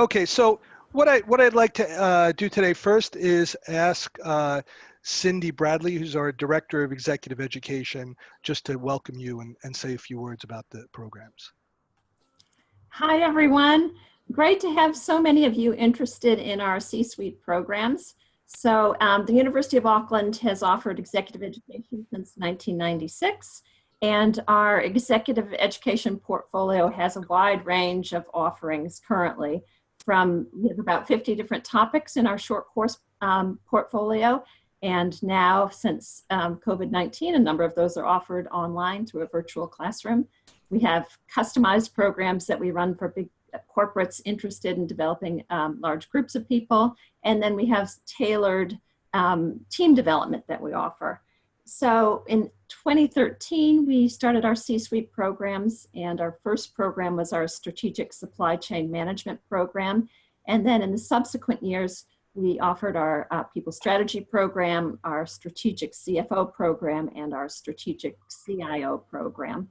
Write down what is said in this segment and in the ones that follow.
Okay, so what I'd like to do today first is ask Cindy Bradley, who's our Director of Executive Education, just to welcome you and say a few words about the programs. Hi, everyone. Great to have so many of you interested in our C-suite programs. So the University of Auckland has offered executive education since 1996, and our executive education portfolio has a wide range of offerings currently. We have about 50 different topics in our short course portfolio, and now since COVID-19, a number of those are offered online through a virtual classroom. We have customized programs that we run for big corporates interested in developing large groups of people. And then we have tailored team development that we offer. So in 2013, we started our C-suite programs, and our first program was our Strategic Supply Chain Management program. And then in the subsequent years, we offered our People Strategy program, our Strategic CFO program, and our Strategic CIO program.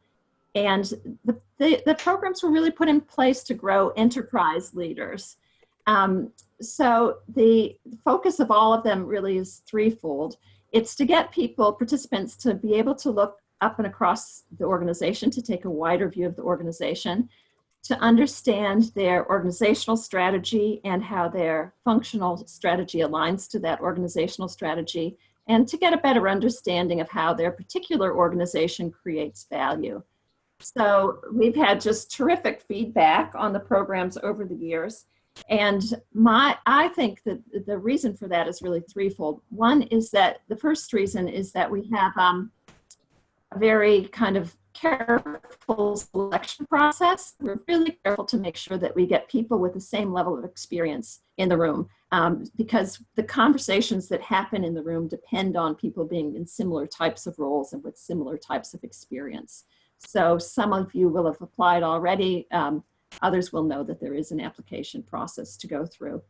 And the programs were really put in place to grow enterprise leaders. So the focus of all of them really is threefold. It's to get participants to be able to look up and across the organization, to take a wider view of the organization, to understand their organizational strategy and how their functional strategy aligns to that organizational strategy, and to get a better understanding of how their particular organization creates value. So we've had just terrific feedback on the programs over the years. And I think that the reason for that is really threefold. One is that the first reason is that we have a very kind of careful selection process. We're really careful to make sure that we get people with the same level of experience in the room, because the conversations that happen in the room depend on people being in similar types of roles and with similar types of experience. So some of you will have applied already. Others will know that there is an application process to go through.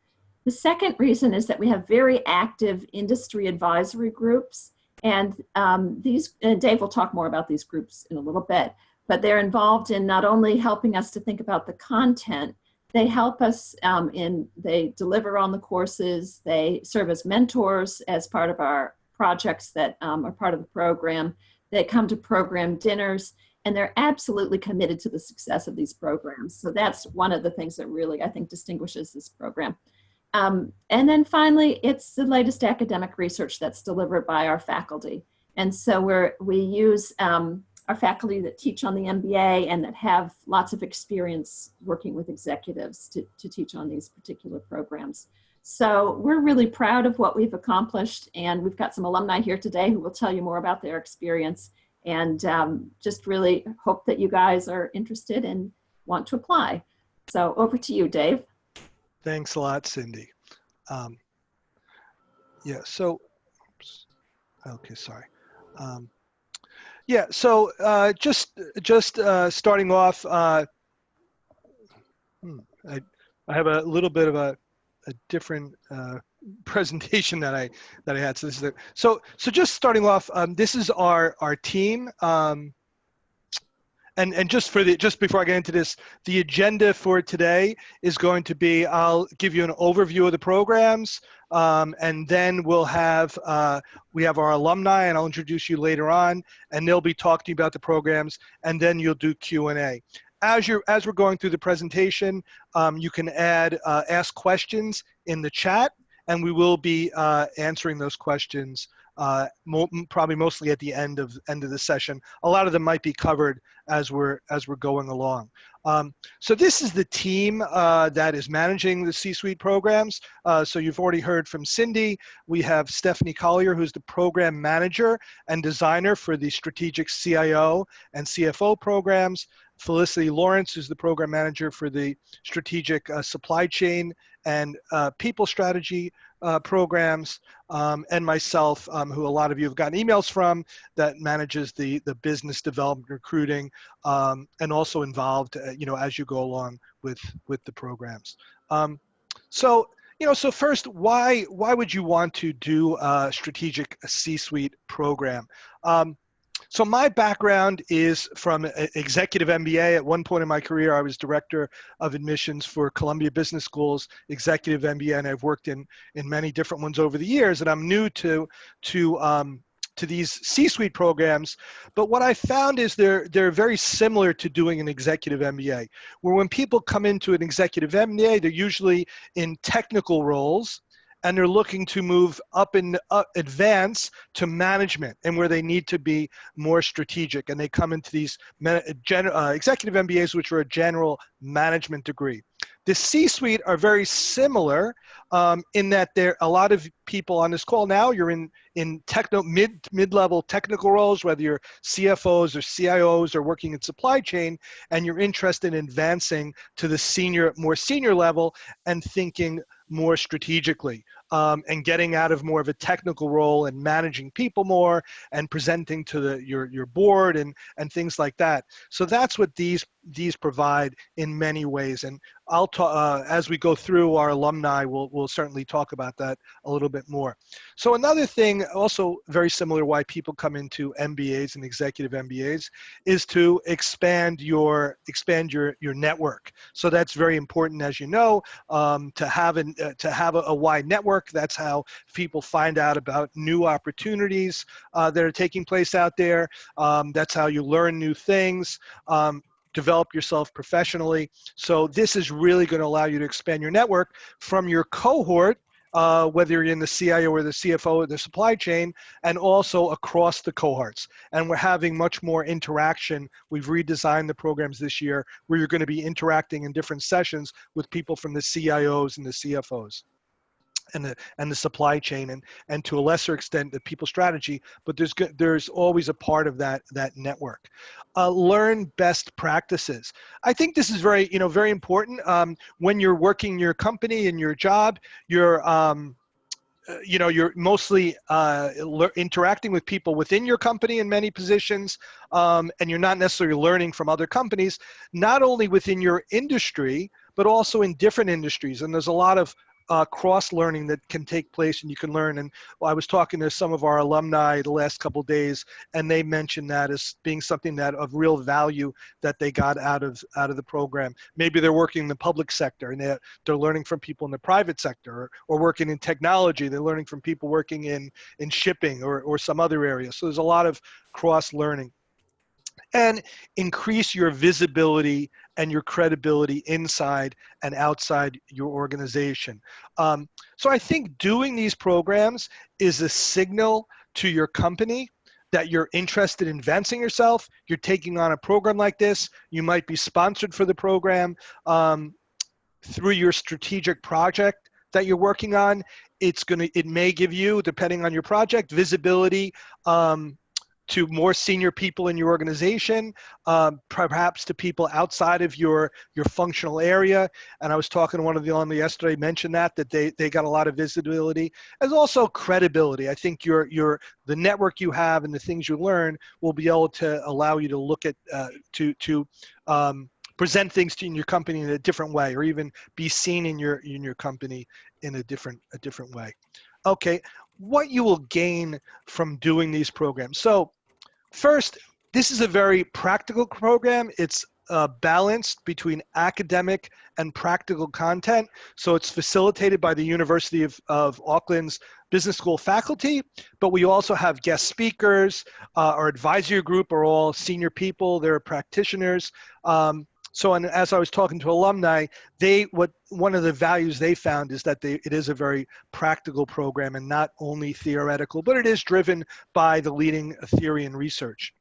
The second reason is that we have very active industry advisory groups. And Dave will talk more about these groups in a little bit, but they're involved in not only helping us to think about the content, they help us they deliver on the courses, they serve as mentors as part of our projects that are part of the program. They come to program dinners, and they're absolutely committed to the success of these programs. So that's one of the things that really, I think, distinguishes this program. And then finally, it's the latest academic research that's delivered by our faculty. And so we use our faculty that teach on the MBA and that have lots of experience working with executives to teach on these particular programs. So we're really proud of what we've accomplished, and we've got some alumni here today who will tell you more about their experience, and just really hope that you guys are interested and want to apply. So over to you, Dave. Thanks a lot, Cindy. Yeah, so, oops. Okay, sorry. Yeah, so just starting off, I have a little bit of a different presentation that I had. So this is so just starting off. This is our team. And just before I get into this, the agenda for today is going to be, I'll give you an overview of the programs, and then we have our alumni, and I'll introduce you later on, and they'll be talking to you about the programs, and then you'll do Q&A. As we're going through the presentation, you can ask questions in the chat, and we will be answering those questions probably mostly at the end of the session. A lot of them might be covered as we're going along. So this is the team that is managing the C-suite programs. So you've already heard from Cindy. We have Stephanie Collier, who's the program manager and designer for the strategic CIO and CFO programs. Felicity Lawrence, who's the program manager for the strategic supply chain and people strategy programs, and myself, who a lot of you have gotten emails from, that manages the business development recruiting, and also involved, as you go along with the programs. So first, why would you want to do a strategic C-suite program? So my background is from executive MBA. At one point in my career, I was director of admissions for Columbia Business School's executive MBA, and I've worked in many different ones over the years. And I'm new to these C-suite programs, but what I found is they're very similar to doing an executive MBA, where when people come into an executive MBA, they're usually in technical roles, and they're looking to move up and advance to management, and where they need to be more strategic. And they come into these executive MBAs, which are a general management degree. The C-suite are very similar in that there a lot of people on this call now, you're in mid-level technical roles, whether you're CFOs or CIOs or working in supply chain, and you're interested in advancing to the more senior level and thinking more strategically, and getting out of more of a technical role and managing people more and presenting to your board and things like that. So that's what these provide in many ways. And I'll talk as we go through our alumni, we'll certainly talk about that a little bit more. So another thing, also very similar why people come into MBAs and executive MBAs, is to expand your network. So that's very important, as you know, to have a wide network. That's how people find out about new opportunities that are taking place out there. That's how you learn new things. Develop yourself professionally. So this is really going to allow you to expand your network from your cohort, whether you're in the CIO or the CFO or the supply chain, and also across the cohorts. And we're having much more interaction. We've redesigned the programs this year where you're going to be interacting in different sessions with people from the CIOs and the CFOs. And the supply chain, and to a lesser extent the people strategy, but there's always a part of that network. Learn best practices. I think this is very important. When you're working your company and your job, you're mostly interacting with people within your company in many positions, and you're not necessarily learning from other companies, not only within your industry, but also in different industries. And there's a lot of cross-learning that can take place, and you can learn. And I was talking to some of our alumni the last couple of days, and they mentioned that as being something that of real value that they got out of the program. Maybe they're working in the public sector, and they're learning from people in the private sector, or working in technology. They're learning from people working in shipping or some other area. So there's a lot of cross-learning. And increase your visibility and your credibility inside and outside your organization. So I think doing these programs is a signal to your company that you're interested in advancing yourself. You're taking on a program like this. You might be sponsored for the program through your strategic project that you're working on. It may give you, depending on your project, visibility to more senior people in your organization, perhaps to people outside of your functional area. And I was talking to one of the alumni yesterday, mentioned that they got a lot of visibility, as also credibility. I think the network you have and the things you learn will be able to allow you to look at present things in your company in a different way, or even be seen in your company in a different way. Okay, what you will gain from doing these programs. So first, this is a very practical program. It's balanced between academic and practical content. So it's facilitated by the University of Auckland's Business School faculty, but we also have guest speakers. Our advisory group are all senior people. They're practitioners. And as I was talking to alumni, one of the values they found is that it is a very practical program and not only theoretical, but it is driven by the leading theory and research.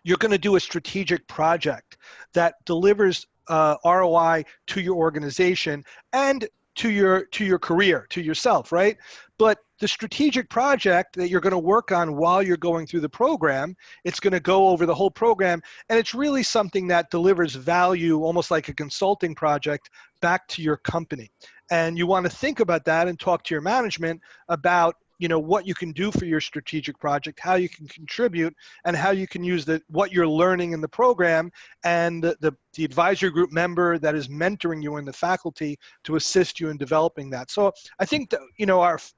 You're going to do a strategic project that delivers ROI to your organization and to your career, to yourself, right? But the strategic project that you're going to work on while you're going through the program, it's going to go over the whole program, and it's really something that delivers value, almost like a consulting project, back to your company. And you want to think about that and talk to your management about what you can do for your strategic project, how you can contribute, and how you can use what you're learning in the program and the advisory group member that is mentoring you in the faculty to assist you in developing that. So I think that,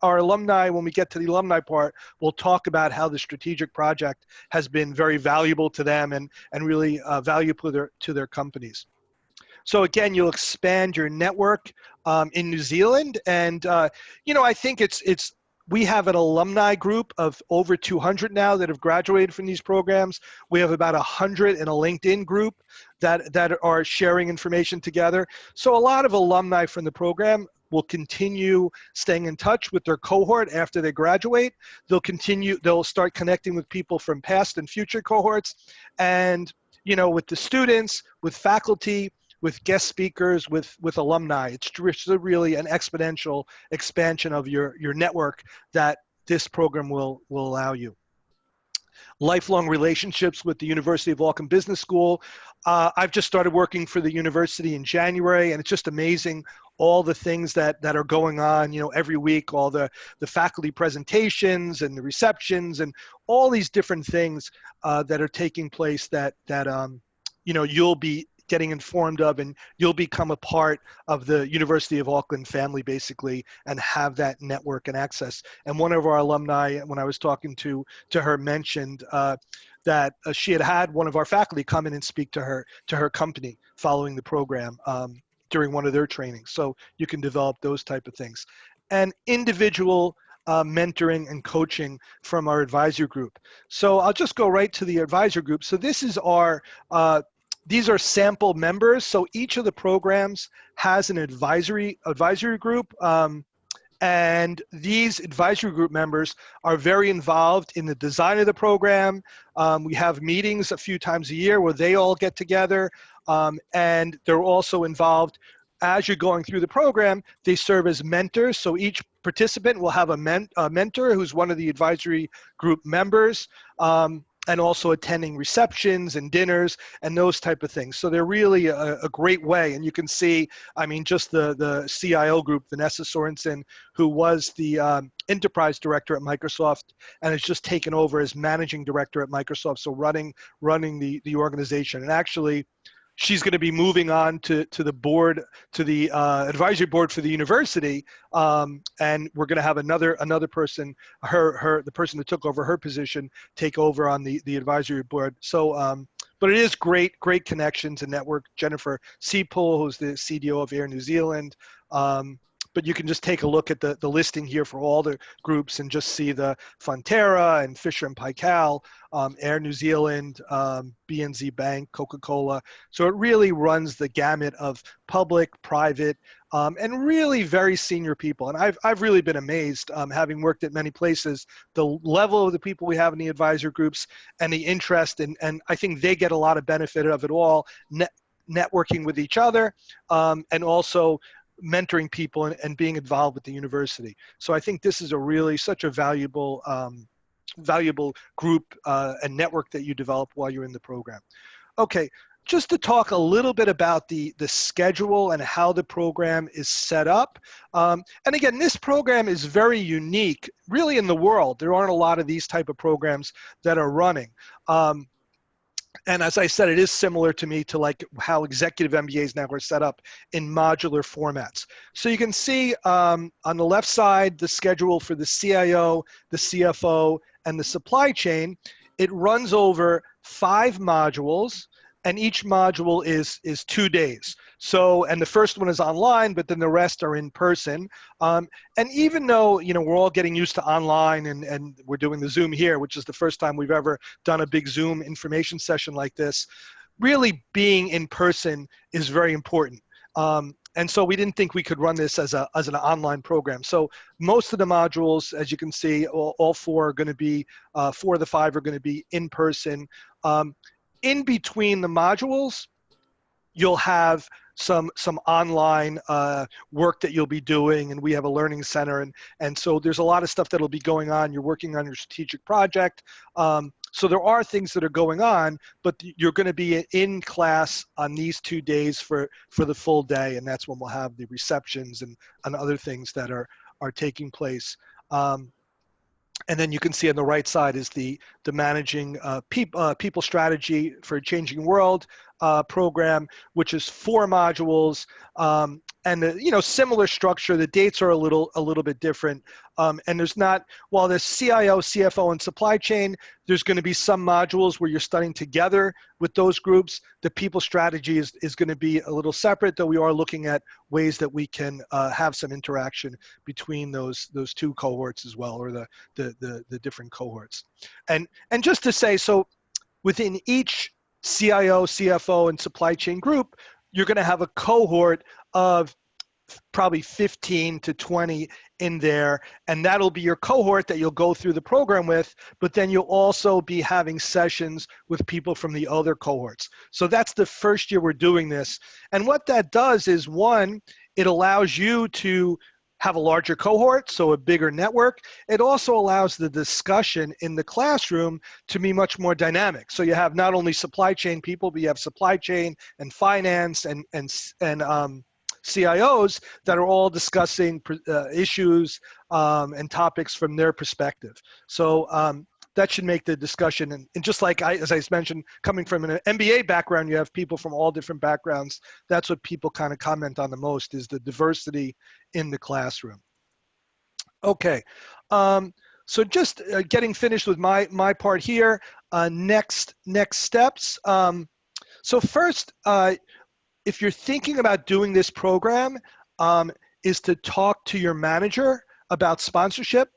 our alumni, when we get to the alumni part, will talk about how the strategic project has been very valuable to them and really valuable to their companies. So again, you'll expand your network in New Zealand, and I think we have an alumni group of over 200 now that have graduated from these programs. We have about 100 in a LinkedIn group that are sharing information together. So a lot of alumni from the program will continue staying in touch with their cohort after they graduate. They'll start connecting with people from past and future cohorts, and with the students, with faculty, with guest speakers, with alumni. It's really an exponential expansion of your network that this program will allow you. Lifelong relationships with the University of Auckland Business School. I've just started working for the university in January, and it's just amazing all the things that are going on, every week, all the faculty presentations and the receptions and all these different things that are taking place that you'll be getting informed of, and you'll become a part of the University of Auckland family, basically, and have that network and access. And one of our alumni, when I was talking to her, mentioned that she had one of our faculty come in and speak to her company following the program during one of their trainings. So you can develop those type of things. And individual mentoring and coaching from our advisory group. So I'll just go right to the advisory group. So this is these are sample members. So each of the programs has an advisory group. And these advisory group members are very involved in the design of the program. We have meetings a few times a year where they all get together, and they're also involved as you're going through the program. They serve as mentors. So each participant will have a mentor who's one of the advisory group members, and also attending receptions and dinners and those type of things. So they're really a great way. And you can see, just the CIO group, Vanessa Sorensen, who was the enterprise director at Microsoft and has just taken over as managing director at Microsoft. So running the organization. And actually, she's going to be moving on to the board, to the advisory board for the university, and we're going to have another person, the person that took over her position, take over on the advisory board. So, but it is great connections and network. Jennifer Seapool, who's the CDO of Air New Zealand. But you can just take a look at the listing here for all the groups and just see the Fonterra and Fisher and Paykel, Air New Zealand, BNZ Bank, Coca-Cola. So it really runs the gamut of public, private, and really very senior people. And I've really been amazed, having worked at many places, the level of the people we have in the advisor groups and the interest, and I think they get a lot of benefit of it all, networking with each other, and also mentoring people and being involved with the university. So I think this is such a valuable group and network that you develop while you're in the program. Okay, just to talk a little bit about the schedule and how the program is set up. And again, this program is very unique, really, in the world. There aren't a lot of these type of programs that are running. And as I said, it is similar to me to like how executive MBAs now are set up in modular formats. So you can see on the left side, the schedule for the CIO, the CFO, and the supply chain. It runs over 5 modules, and each module is 2 days. So, and the first one is online, but then the rest are in person. And even though, we're all getting used to online and we're doing the Zoom here, which is the first time we've ever done a big Zoom information session like this, really being in person is very important. And so we didn't think we could run this as an online program. So most of the modules, as you can see, all 4 are going to be, 4 of the 5 are going to be in person. In between the modules, you'll have some online work that you'll be doing, and we have a learning center, and so there's a lot of stuff that'll be going on. You're working on your strategic project, so there are things that are going on, but you're going to be in class on these 2 days for the full day, and that's when we'll have the receptions and other things that are taking place. And then you can see on the right side is the managing people strategy for a changing world program, which is 4 modules, and similar structure. The dates are a little bit different, and there's not, while there's CIO, CFO, and supply chain, there's going to be some modules where you're studying together with those groups. The people strategy is going to be a little separate, though we are looking at ways that we can have some interaction between those 2 cohorts as well, or the different cohorts. And just to say, so within each CIO, CFO, and supply chain group, you're going to have a cohort of probably 15 to 20 in there, and that'll be your cohort that you'll go through the program with, but then you'll also be having sessions with people from the other cohorts. So that's the first year we're doing this. And what that does is, one, it allows you to have a larger cohort, so a bigger network. It also allows the discussion in the classroom to be much more dynamic. So you have not only supply chain people, but you have supply chain and finance and CIOs that are all discussing issues and topics from their perspective. So that should make the discussion, and just like as I mentioned, coming from an MBA background, you have people from all different backgrounds. That's what people kind of comment on the most, is the diversity in the classroom. Okay, so just getting finished with my part here. Next steps. So first, if you're thinking about doing this program, is to talk to your manager about sponsorship.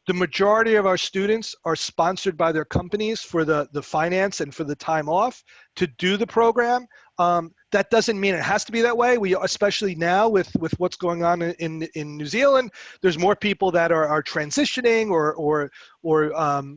The majority of our students are sponsored by their companies for the finance and for the time off to do the program. That doesn't mean it has to be that way. We, especially now with what's going on in New Zealand, there's more people that are transitioning or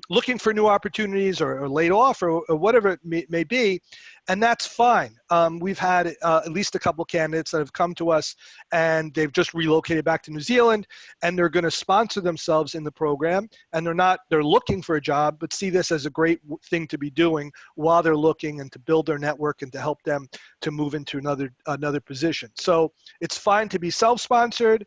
looking for new opportunities or laid off or whatever it may be, and that's fine. We've had at least a couple candidates that have come to us and they've just relocated back to New Zealand, and they're going to sponsor themselves in the program, and they're looking for a job, but see this as a great thing to be doing while they're looking, and to build their network and to help them to move into another position. So it's fine to be self-sponsored.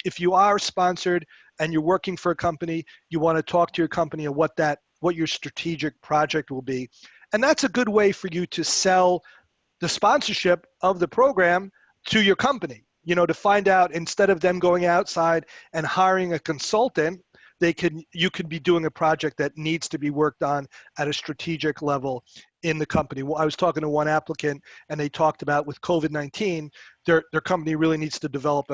If you are sponsored and you're working for a company, you want to talk to your company and what your strategic project will be. And that's a good way for you to sell the sponsorship of the program to your company, to find out, instead of them going outside and hiring a consultant, you could be doing a project that needs to be worked on at a strategic level in the company. Well, I was talking to one applicant, and they talked about, with COVID-19, their company really needs to develop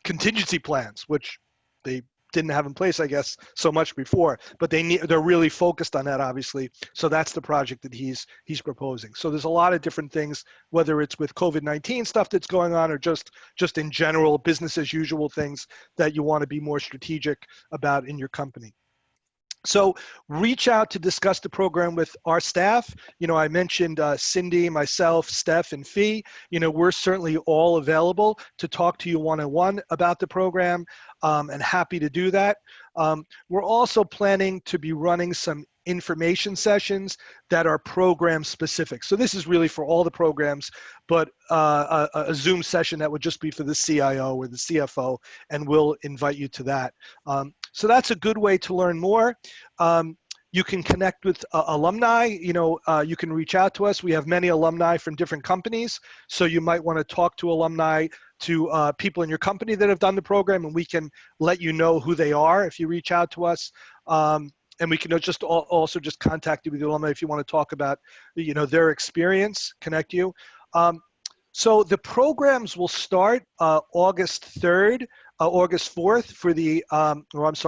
contingency plans, which they didn't have in place, I guess, so much before, but they're really focused on that, obviously. So that's the project that he's proposing. So there's a lot of different things, whether it's with COVID-19 stuff that's going on, or just in general business as usual things that you want to be more strategic about in your company. So reach out to discuss the program with our staff. I mentioned Cindy, myself, Steph, and Fee. We're certainly all available to talk to you one-on-one about the program, and happy to do that. We're also planning to be running some information sessions that are program specific. So this is really for all the programs, but a Zoom session that would just be for the CIO or the CFO, and we'll invite you to that. So that's a good way to learn more. You can connect with alumni. You can reach out to us. We have many alumni from different companies, so you might want to talk to alumni, to people in your company that have done the program, and we can let you know who they are if you reach out to us. And we can also just contact you with the alumni if you want to talk about their experience, connect you. So the programs will start August 3rd. August 4th for the, August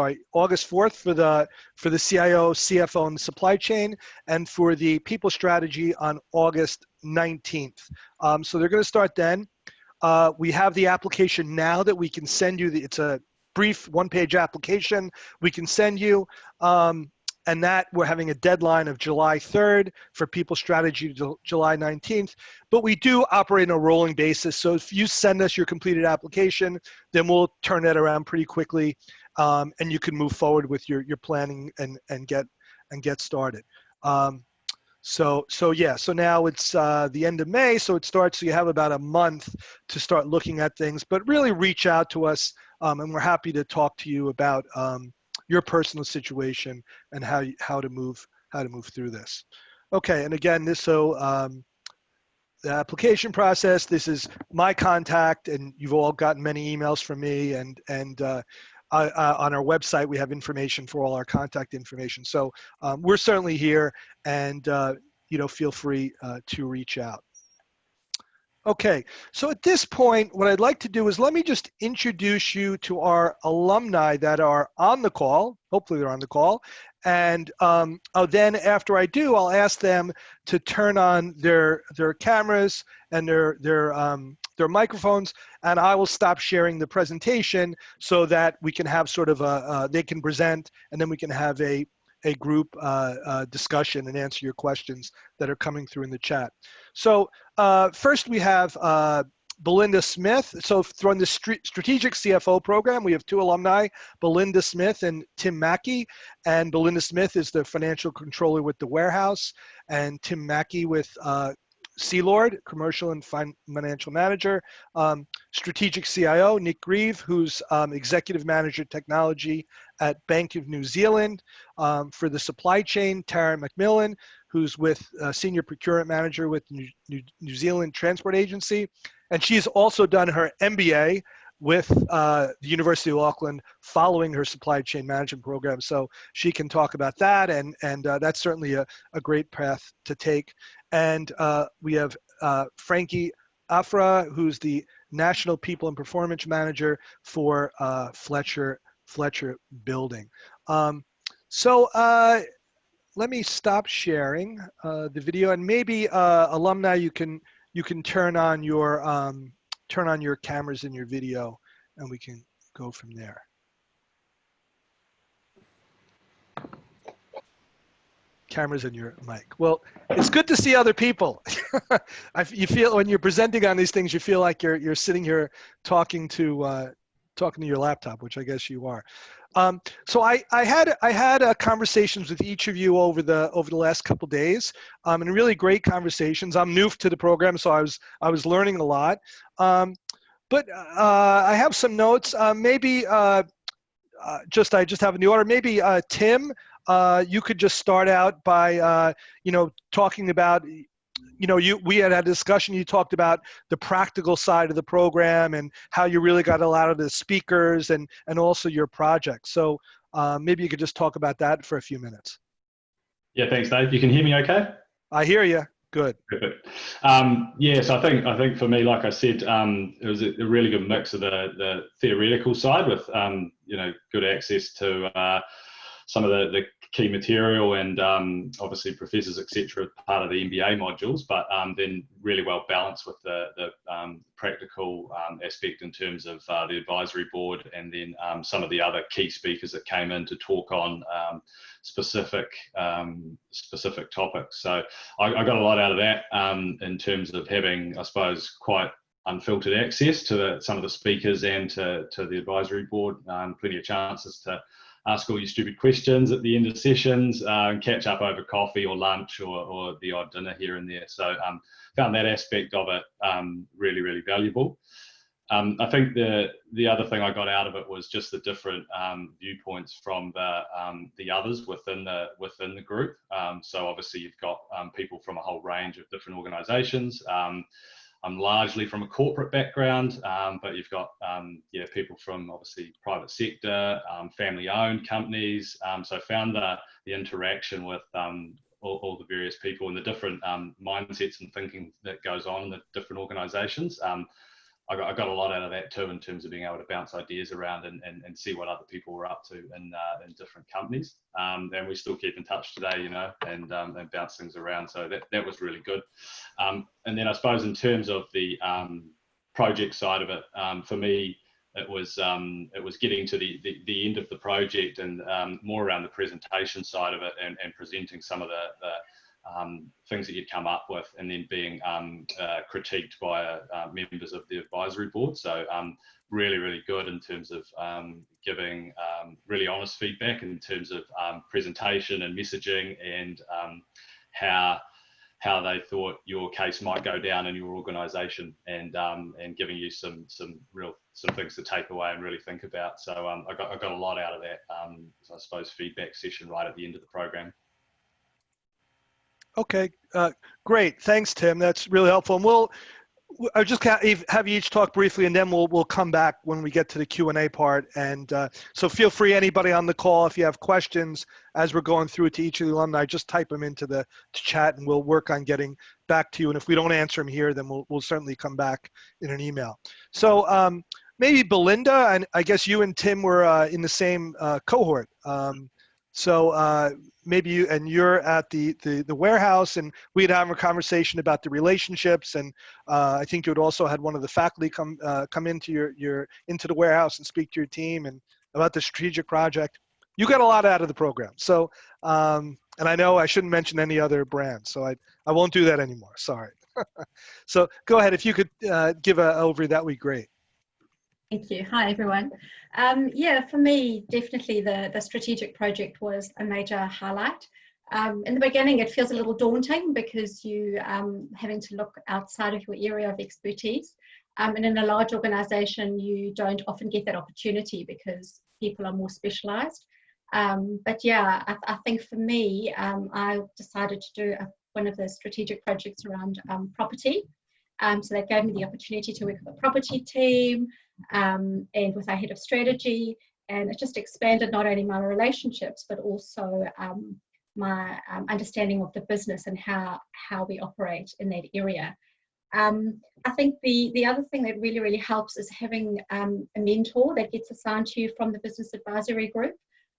4th for the CIO, CFO, and the supply chain, and for the people strategy on August 19th. So they're going to start then. We have the application now that we can send you. It's a brief one-page application we can send you. And that we're having a deadline of July 3rd for people strategy to July 19th. But we do operate on a rolling basis. So if you send us your completed application, then we'll turn that around pretty quickly, and you can move forward with your planning and get started. So now it's the end of May, so so you have about a month to start looking at things. But really reach out to us, and we're happy to talk to you about your personal situation and how to move through this. Okay, and again, the application process. This is my contact, and you've all gotten many emails from me, and on our website we have information for all our contact information. So we're certainly here, and feel free to reach out. Okay, so at this point, what I'd like to do is let me just introduce you to our alumni that are on the call. Hopefully they're on the call. And then after I do, I'll ask them to turn on their cameras and their microphones, and I will stop sharing the presentation so that we can have sort of they can present, and then we can have a group discussion and answer your questions that are coming through in the chat. So first we have Belinda Smith. So from the Strategic CFO program, we have two alumni, Belinda Smith and Tim Mackey. And Belinda Smith is the financial controller with the warehouse, and Tim Mackey with Sealord, commercial and financial manager. Strategic CIO, Nick Grieve, who's executive manager technology at Bank of New Zealand. For the supply chain, Tara McMillan, who's with senior procurement manager with New Zealand Transport Agency. And she's also done her MBA with the University of Auckland following her supply chain management program. So she can talk about that, and that's certainly a great path to take. And we have Frankie Afra, who's the National People and Performance Manager for Fletcher Building. So let me stop sharing the video, and maybe alumni, you can turn on your cameras in your video, and we can go from there. Cameras in your mic. Well, it's good to see other people. You feel when you're presenting on these things, you feel like you're sitting here talking to your laptop, which I guess you are. So I had conversations with each of you over the last couple days, and really great conversations. I'm new to the program, so I was learning a lot. But I have some notes. Maybe I just have in the order. Maybe Tim, you could just start out by talking about. We had a discussion. You talked about the practical side of the program and how you really got a lot of the speakers and also your project. So maybe you could just talk about that for a few minutes. Yeah, thanks, Dave. You can hear me okay? I hear you. Good. Perfect. Yes, I think for me, like I said, it was a really good mix of the theoretical side with good access to some of the key material and obviously professors, etc., part of the MBA modules, but then really well balanced with the practical aspect in terms of the advisory board, and then some of the other key speakers that came in to talk on specific topics. So I got a lot out of that in terms of having, I suppose, quite unfiltered access to some of the speakers and to the advisory board. Plenty of chances to ask all your stupid questions at the end of sessions, and catch up over coffee or lunch or the odd dinner here and there. So found that aspect of it really, really valuable. I think the other thing I got out of it was just the different viewpoints from the others within the group. So obviously you've got people from a whole range of different organisations. I'm largely from a corporate background, but you've got people from obviously private sector, family-owned companies. So I found the interaction with all the various people and the different mindsets and thinking that goes on in the different organisations. I got a lot out of that too, in terms of being able to bounce ideas around and see what other people were up to in different companies. And we still keep in touch today, and bounce things around. So that was really good. And then I suppose in terms of the project side of it, for me, it was getting to the end of the project and more around the presentation side of it and presenting some of the things that you'd come up with, and then being critiqued by members of the advisory board. So really, really good in terms of giving really honest feedback in terms of presentation and messaging, and how how they thought your case might go down in your organisation, and giving you some things to take away and really think about. So I got a lot out of that, I suppose, feedback session right at the end of the program. Okay, great. Thanks, Tim. That's really helpful. And I'll just have you each talk briefly, and then we'll come back when we get to the Q&A part. And so feel free, anybody on the call, if you have questions as we're going through to each of the alumni, just type them into the chat, and we'll work on getting back to you. And if we don't answer them here, then we'll certainly come back in an email. So maybe Belinda, and I guess you and Tim were in the same cohort. So maybe you're at the warehouse, and we'd have a conversation about the relationships, and I think you had also had one of the faculty come into into the warehouse and speak to your team and about the strategic project. You got a lot out of the program. So and I know I shouldn't mention any other brands, so I won't do that anymore. Sorry. So go ahead, if you could give an overview, that would be great. Thank you. Hi, everyone. Yeah, for me, definitely the strategic project was a major highlight. In the beginning, it feels a little daunting because you having to look outside of your area of expertise. And in a large organization, you don't often get that opportunity because people are more specialized. But yeah, I think for me, I decided to do one of the strategic projects around property. So that gave me the opportunity to work with a property team and with our head of strategy, and it just expanded not only my relationships but also my understanding of the business and how we operate in that area. I think the other thing that really helps is having a mentor that gets assigned to you from the business advisory group.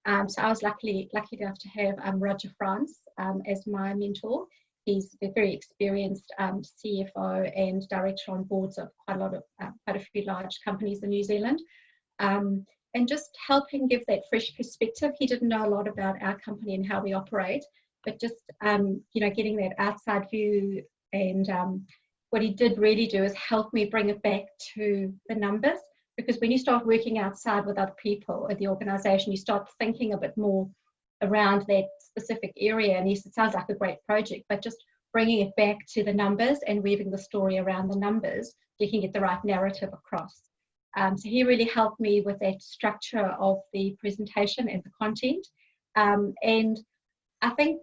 So I was lucky enough to have Roger France as my mentor. He's a very experienced CFO and director on boards of quite a few large companies in New Zealand, and just helping give that fresh perspective. He didn't know a lot about our company and how we operate, but just getting that outside view. And what he did really do is help me bring it back to the numbers, because when you start working outside with other people at the organisation, you start thinking a bit more around that specific area. And yes, it sounds like a great project, but just bringing it back to the numbers and weaving the story around the numbers, you can get the right narrative across. So he really helped me with that structure of the presentation and the content. And I think,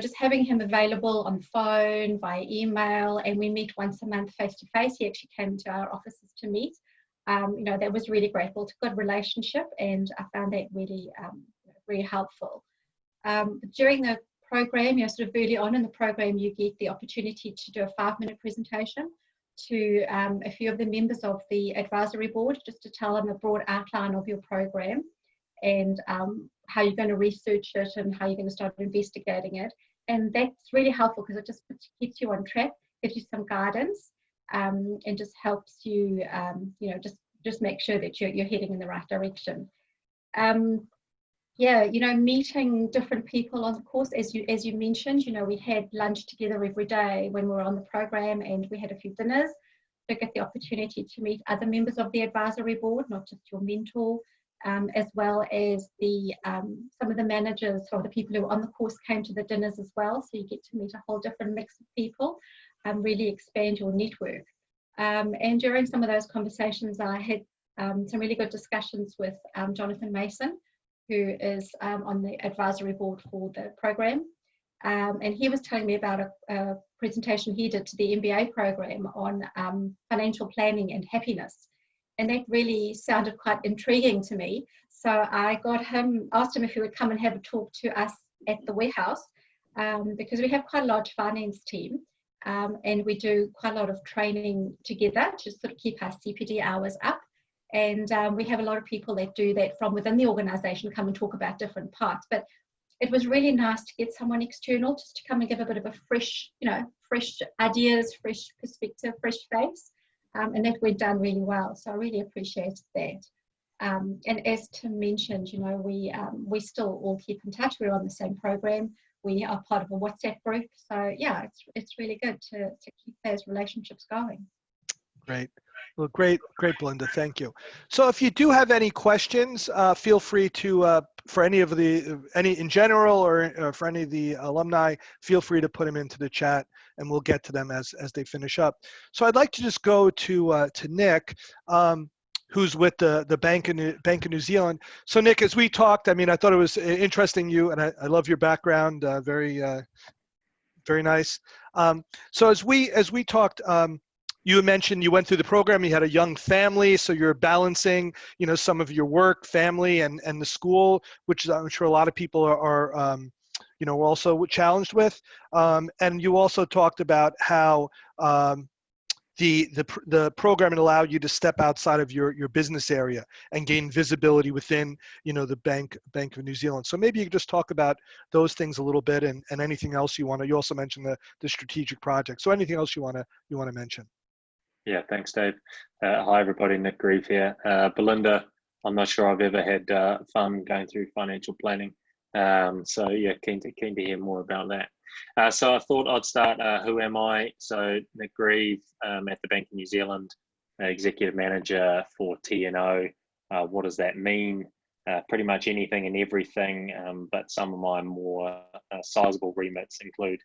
just having him available on phone, via email, and we meet once a month face to face. He actually came to our offices to meet. That was really great. Built a good relationship, and I found that really very helpful. During the program, sort of early on in the program, you get the opportunity to do a 5-minute presentation to a few of the members of the advisory board, just to tell them a broad outline of your program and how you're going to research it and how you're going to start investigating it. And that's really helpful because it just keeps you on track, gives you some guidance, and just helps you, just make sure that you're heading in the right direction. Meeting different people on the course, as you mentioned, we had lunch together every day when we were on the program, and we had a few dinners to get the opportunity to meet other members of the advisory board, not just your mentor, as well as some of the managers or the people who were on the course came to the dinners as well. So you get to meet a whole different mix of people and really expand your network. And during some of those conversations, I had some really good discussions with Jonathan Mason, who is on the advisory board for the program. And he was telling me about a presentation he did to the MBA program on financial planning and happiness. And that really sounded quite intriguing to me. So I asked him if he would come and have a talk to us at the warehouse, because we have quite a large finance team, and we do quite a lot of training together to sort of keep our CPD hours up. And we have a lot of people that do that from within the organisation, come and talk about different parts. But it was really nice to get someone external just to come and give a bit of a fresh ideas, fresh perspective, fresh face. And that went down really well. So I really appreciated that. And as Tim mentioned, we still all keep in touch. We're on the same program. We are part of a WhatsApp group. So yeah, it's really good to keep those relationships going. Great. Well, great, Belinda. Thank you. So if you do have any questions, feel free to for any of the, any in general or for any of the alumni, feel free to put them into the chat and we'll get to them as they finish up. So I'd like to just go to Nick, who's with the Bank of New Zealand. So Nick, as we talked, I mean, I thought it was interesting and I love your background, very nice. So as we talked, you mentioned you went through the program, you had a young family, so you're balancing, you know, some of your work, family, and the school, which I'm sure a lot of people are you know, also challenged with. And you also talked about how the program allowed you to step outside of your business area and gain visibility within, you know, the Bank of New Zealand. So maybe you could just talk about those things a little bit and anything else you want to. You also mentioned the strategic project. So anything else you want to mention? Yeah, thanks, Dave. Hi, everybody. Nick Grieve here. Belinda, I'm not sure I've ever had fun going through financial planning. So yeah, keen to hear more about that. So I thought I'd start. Who am I? So Nick Grieve, at the Bank of New Zealand, executive manager for TNO. What does that mean? Pretty much anything and everything, but some of my more sizable remits include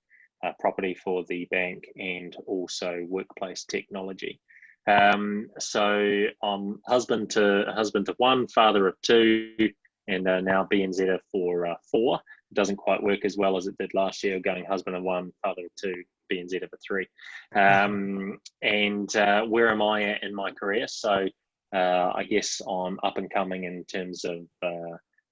property for the bank and also workplace technology. So I'm husband to one, father of two, and now BNZ for 4. It doesn't quite work as well as it did last year, going husband of 1, father of 2, BNZ for 3. And where am I at in my career? So I guess I'm up and coming in terms of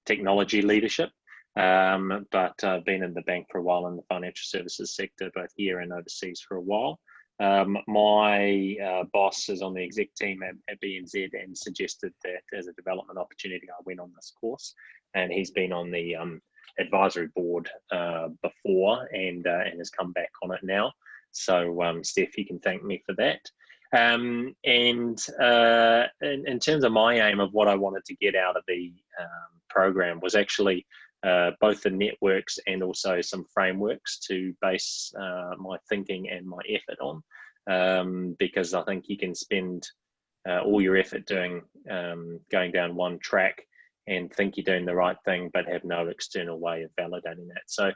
technology leadership. But I've been in the bank for a while in the financial services sector, both here and overseas for a while. My boss is on the exec team at BNZ and suggested that as a development opportunity, I went on this course, and he's been on the advisory board before and has come back on it now. So Steph, you can thank me for that. And in terms of my aim of what I wanted to get out of the program was actually both the networks and also some frameworks to base my thinking and my effort on, because I think you can spend all your effort going down one track and think you're doing the right thing, but have no external way of validating that. So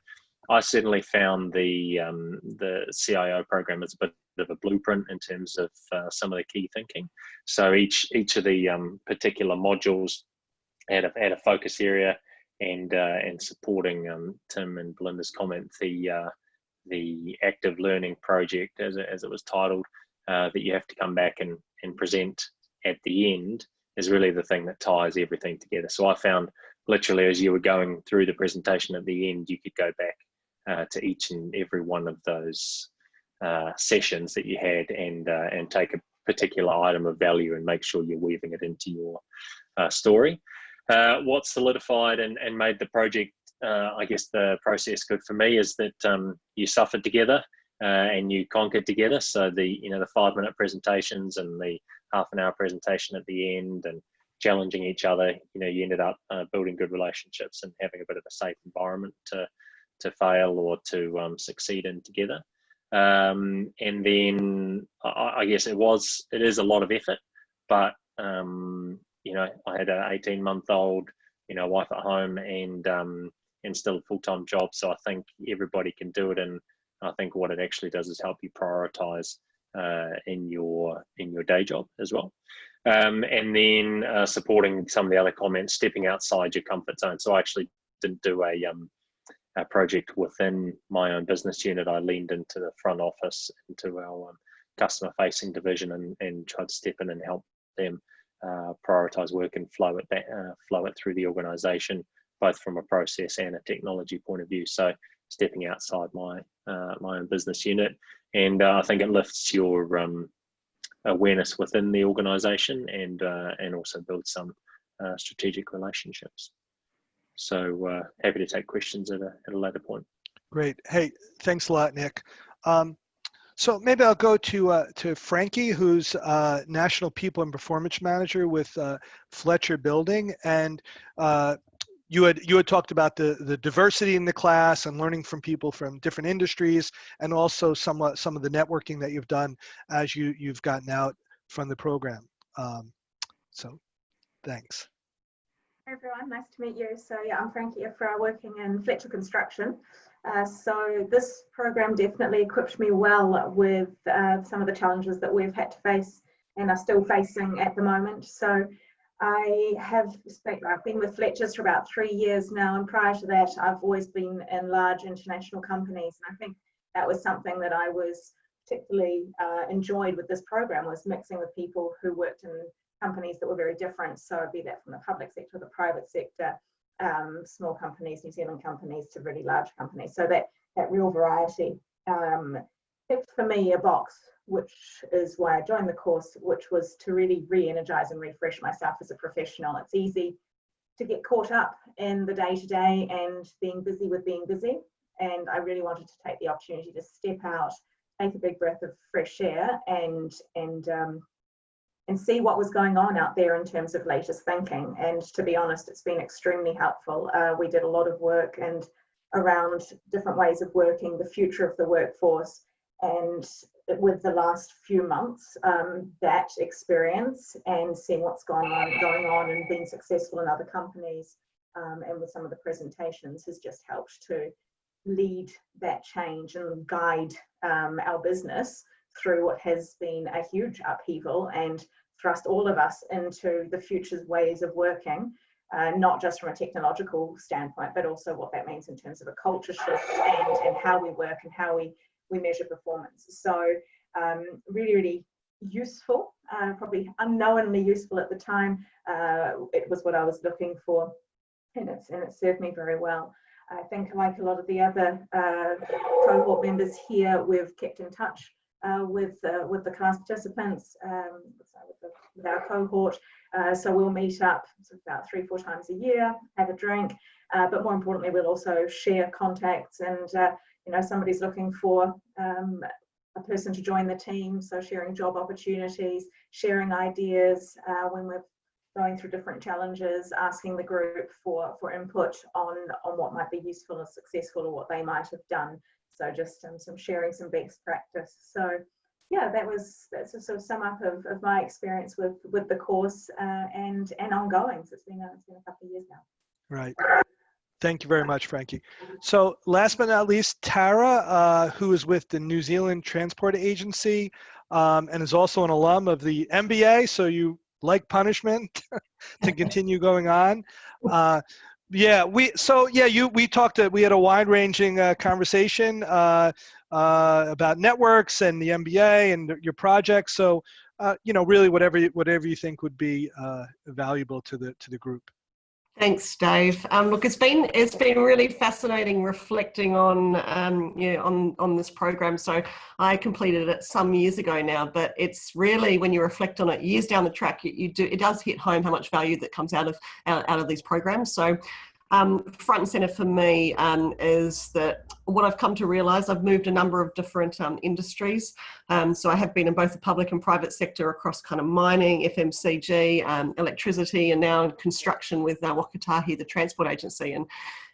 I certainly found the CIO program as a bit of a blueprint in terms of some of the key thinking. So each of the particular modules had a focus area. And supporting Tim and Belinda's comment, the active learning project, as it was titled, that you have to come back and present at the end, is really the thing that ties everything together. So I found literally as you were going through the presentation at the end, you could go back to each and every one of those sessions that you had and take a particular item of value and make sure you're weaving it into your story. What solidified and made the project, I guess the process good for me, is that you suffered together and you conquered together. So the 5-minute presentations and the half-an-hour presentation at the end and challenging each other, you ended up building good relationships and having a bit of a safe environment to fail or to succeed in together. And then I guess it is a lot of effort, but I had an 18-month-old, wife at home and still a full-time job. So I think everybody can do it. And I think what it actually does is help you prioritize in your day job as well. And then supporting some of the other comments, stepping outside your comfort zone. So I actually didn't do a project within my own business unit. I leaned into the front office, into our customer-facing division, and tried to step in and help them prioritize work and flow it through the organization, both from a process and a technology point of view. So stepping outside my own business unit, and I think it lifts your awareness within the organization and also builds some strategic relationships. So happy to take questions at a later point. Great. Hey, thanks a lot, Nick. So maybe I'll go to Frankie, who's National People and Performance Manager with Fletcher Building, and you had talked about the diversity in the class and learning from people from different industries, and also some of the networking that you've done as you've gotten out from the program. So, thanks. Hey everyone, nice to meet you. So yeah, I'm Frankie Ifra, working in Fletcher Construction. So this program definitely equipped me well with some of the challenges that we've had to face and are still facing at the moment. So I've been with Fletcher's for about 3 years now, and prior to that I've always been in large international companies, and I think that was something that I was particularly enjoyed with this program, was mixing with people who worked in companies that were very different. So be that from the public sector, the private sector, small companies, New Zealand companies, to really large companies. So that real variety picked for me a box, which is why I joined the course, which was to really re-energize and refresh myself as a professional. It's easy to get caught up in the day-to-day and being busy with being busy. And I really wanted to take the opportunity to step out, take a big breath of fresh air, and see what was going on out there in terms of latest thinking. And to be honest, it's been extremely helpful. We did a lot of work and around different ways of working, the future of the workforce, and with the last few months, that experience and seeing what's going on and being successful in other companies, and with some of the presentations, has just helped to lead that change and guide our business through what has been a huge upheaval, and thrust all of us into the future's ways of working, not just from a technological standpoint, but also what that means in terms of a culture shift and how we work and how we measure performance. So really, really useful, probably unknowingly useful at the time. It was what I was looking for, and it served me very well. I think, like a lot of the other cohort members here, we've kept in touch with the class participants, with our cohort. So we'll meet up about 3-4 times a year, have a drink, but more importantly, we'll also share contacts. And somebody's looking for a person to join the team, so sharing job opportunities, sharing ideas when we're going through different challenges, asking the group for input on what might be useful or successful, or what they might have done. So just some sharing some best practice. So yeah, that's a sort of sum up of my experience with the course and ongoing. So it's been a couple of years now. Right. Thank you very much, Frankie. So last but not least, Tara, who is with the New Zealand Transport Agency and is also an alum of the MBA. So you like punishment to continue going on. We had a wide-ranging conversation about networks and the MBA and your projects. So, really whatever you think would be valuable to the group. Thanks, Dave. Look, it's been really fascinating reflecting on on this program. So I completed it some years ago now, but it's really, when you reflect on it years down the track, it does hit home how much value that comes out of these programs. So front and center for me is that what I've come to realize, I've moved a number of different industries. So I have been in both the public and private sector across kind of mining, FMCG, electricity, and now in construction with Wakatahi, the transport agency.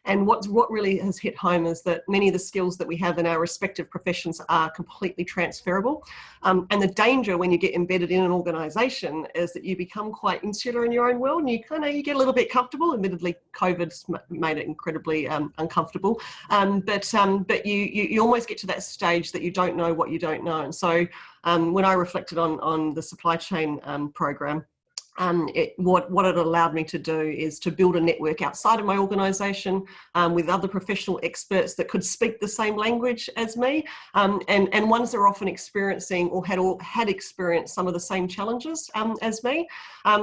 And what really has hit home is that many of the skills that we have in our respective professions are completely transferable. And the danger when you get embedded in an organisation is that you become quite insular in your own world, and you get a little bit comfortable. Admittedly, COVID's made it incredibly uncomfortable, but you almost get to that stage that you don't know what you don't know. And so when I reflected on the supply chain program, what it allowed me to do is to build a network outside of my organisation with other professional experts that could speak the same language as me, and ones that are often experiencing or had experienced some of the same challenges as me.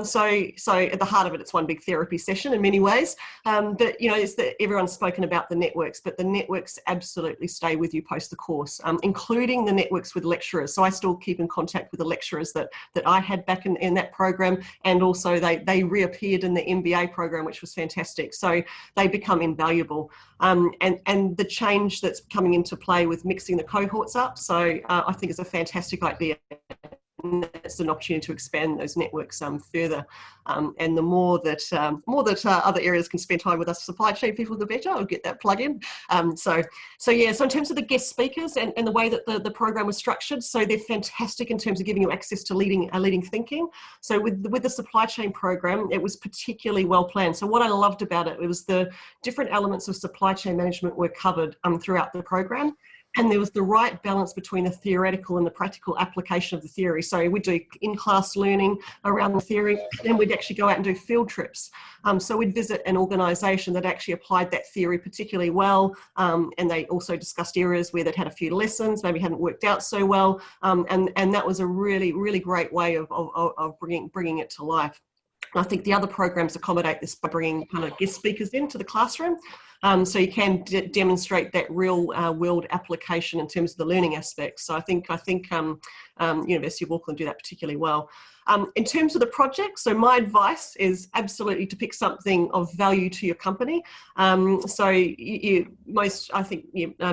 So at the heart of it, it's one big therapy session in many ways. But it's that everyone's spoken about the networks, but the networks absolutely stay with you post the course, including the networks with lecturers. So I still keep in contact with the lecturers that I had back in that program. And also they reappeared in the MBA program, which was fantastic. So they become invaluable. And the change that's coming into play with mixing the cohorts up. So I think it's a fantastic idea it's an opportunity to expand those networks further. And the more that other areas can spend time with us supply chain people, the better. I'll get that plug in. So in terms of the guest speakers and the way that the program was structured, so they're fantastic in terms of giving you access to leading thinking. So with the supply chain program, it was particularly well planned. So what I loved about it was the different elements of supply chain management were covered throughout the program. And there was the right balance between the theoretical and the practical application of the theory. So we'd do in-class learning around the theory, then we'd actually go out and do field trips. So we'd visit an organisation that actually applied that theory particularly well, and they also discussed areas where they'd had a few lessons, maybe hadn't worked out so well, and that was a really, really great way of bringing it to life. I think the other programs accommodate this by bringing kind of guest speakers into the classroom. So you can demonstrate that real world application in terms of the learning aspects. So I think University of Auckland do that particularly well. In terms of the project, so my advice is absolutely to pick something of value to your company. So I think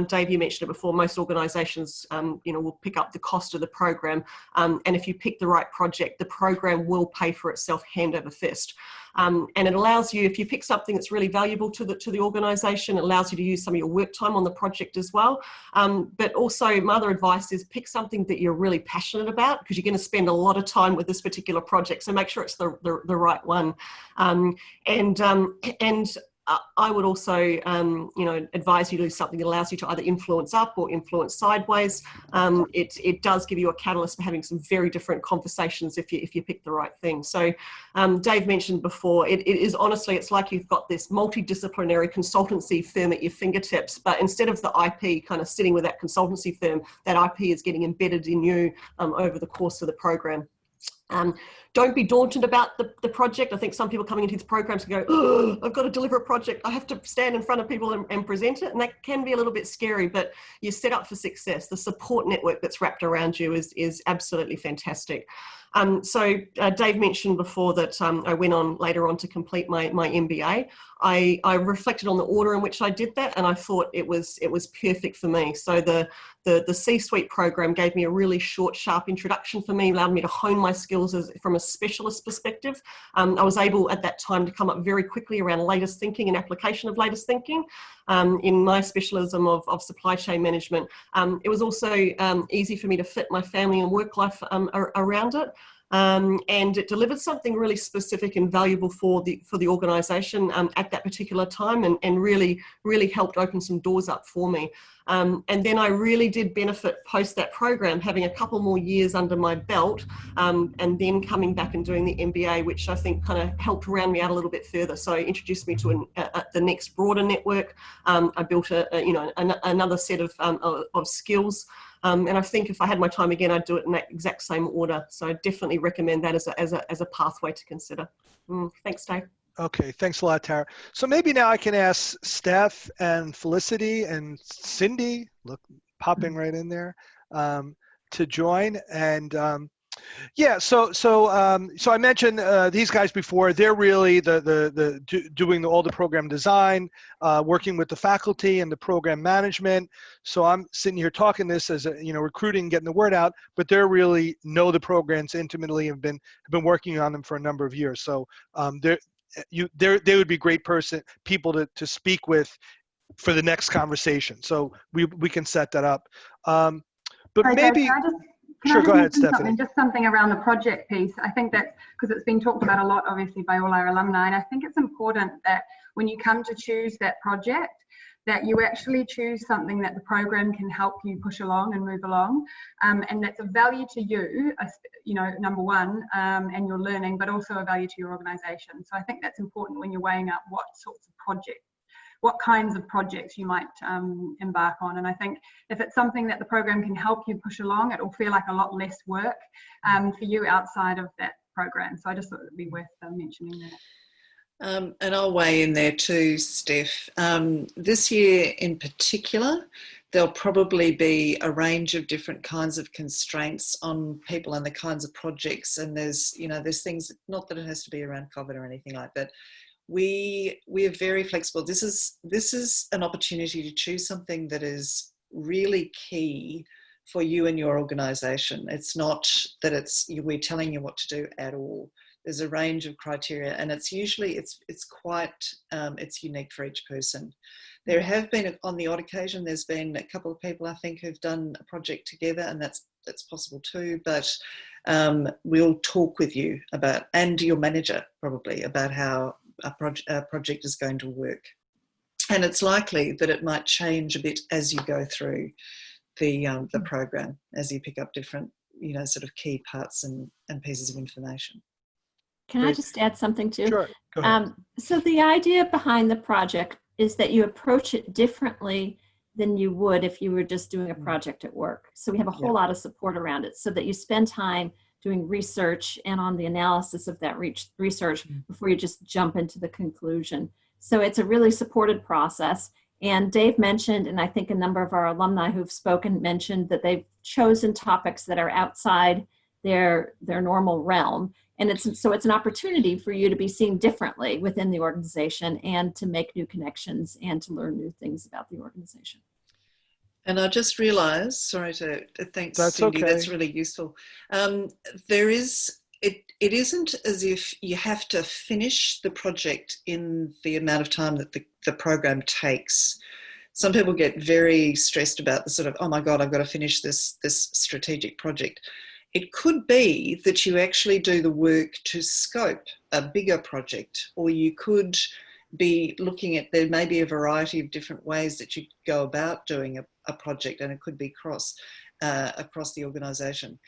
Dave, you mentioned it before, most organisations will pick up the cost of the program, and if you pick the right project, the program will pay for itself hand over fist. And it allows you, if you pick something that's really valuable to the organisation, it allows you to use some of your work time on the project as well. But also my other advice is pick something that you're really passionate about, because you're going to spend a lot of time with this particular project. So make sure it's the right one. I would also, advise you to do something that allows you to either influence up or influence sideways. It does give you a catalyst for having some very different conversations if you pick the right thing. So Dave mentioned before, it is honestly, it's like you've got this multidisciplinary consultancy firm at your fingertips, but instead of the IP kind of sitting with that consultancy firm, that IP is getting embedded in you over the course of the program. Don't be daunted about the project. I think some people coming into these programs go, oh, I've got to deliver a project. I have to stand in front of people and present it. And that can be a little bit scary, but you're set up for success. The support network that's wrapped around you is absolutely fantastic. So Dave mentioned before that I went on later on to complete my MBA. I reflected on the order in which I did that, and I thought it was perfect for me. So the C-suite program gave me a really short, sharp introduction for me, allowed me to hone my skills from a specialist perspective. I was able at that time to come up very quickly around latest thinking and application of latest thinking. In my specialism of supply chain management, it was also easy for me to fit my family and work life around it. And it delivered something really specific and valuable for the organisation at that particular time, and really helped open some doors up for me. And then I really did benefit post that program, having a couple more years under my belt, and then coming back and doing the MBA, which I think kind of helped round me out a little bit further. So it introduced me to the next broader network. I built another set of skills. And I think if I had my time again, I'd do it in that exact same order. So I definitely recommend that as a pathway to consider. Thanks, Dave. Okay, thanks a lot, Tara. So maybe now I can ask Steph and Felicity and Cindy, look, popping right in there, to join. And yeah, so I mentioned these guys before. They're really doing all the program design, working with the faculty and the program management. So I'm sitting here talking this as recruiting, getting the word out, but they really know the programs intimately and have been working on them for a number of years. So they would be great people to speak with for the next conversation. So we can set that up. But Hi, maybe. Can Sure, I go ahead, Stephanie. just something around the project piece. I think that's because it's been talked about a lot, obviously, by all our alumni, and I think it's important that when you come to choose that project, that you actually choose something that the program can help you push along and move along, and that's a value to you, number one, and your learning, but also a value to your organisation. So I think that's important when you're weighing up what kinds of projects you might embark on. And I think if it's something that the program can help you push along, it will feel like a lot less work for you outside of that program. So I just thought it would be worth mentioning that. And I'll weigh in there too, Steph. This year in particular, there'll probably be a range of different kinds of constraints on people and the kinds of projects. And there's things, not that it has to be around COVID or anything like that. We are very flexible. This is an opportunity to choose something that is really key for you and your organisation. It's not that we're telling you what to do at all. There's a range of criteria, and it's usually it's unique for each person. There have been, on the odd occasion, there's been a couple of people I think who've done a project together, and that's possible too. But we'll talk with you about, and your manager probably, about how a project is going to work. And it's likely that it might change a bit as you go through the program, as you pick up different, sort of key parts and pieces of information. Can I just add something too? Sure. Go ahead. So the idea behind the project is that you approach it differently than you would if you were just doing a project at work. So we have a whole lot of support around it, so that you spend time doing research and on the analysis of that research before you just jump into the conclusion. So it's a really supported process. And Dave mentioned, and I think a number of our alumni who've spoken mentioned, that they've chosen topics that are outside their normal realm. And it's an opportunity for you to be seen differently within the organization and to make new connections and to learn new things about the organization. And I just realised, sorry to thanks, that's Cindy, okay. That's really useful. It isn't as if you have to finish the project in the amount of time that the program takes. Some people get very stressed about the sort of, oh my God, I've got to finish this strategic project. It could be that you actually do the work to scope a bigger project, or you could be looking at, there may be a variety of different ways that you go about doing a project, and it could be across the organisation.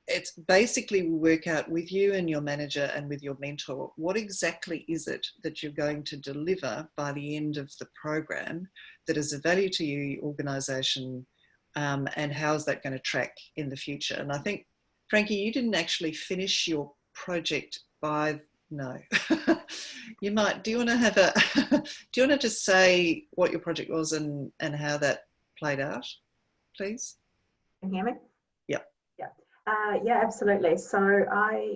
It's basically, we work out with you and your manager and with your mentor, what exactly is it that you're going to deliver by the end of the program that is of value to you, your organisation, and how is that going to track in the future? And I think, Frankie, you didn't actually finish your project no. You might, do you want to just say what your project was and how that played out, please? Can you hear me? Yeah. Yeah, absolutely. So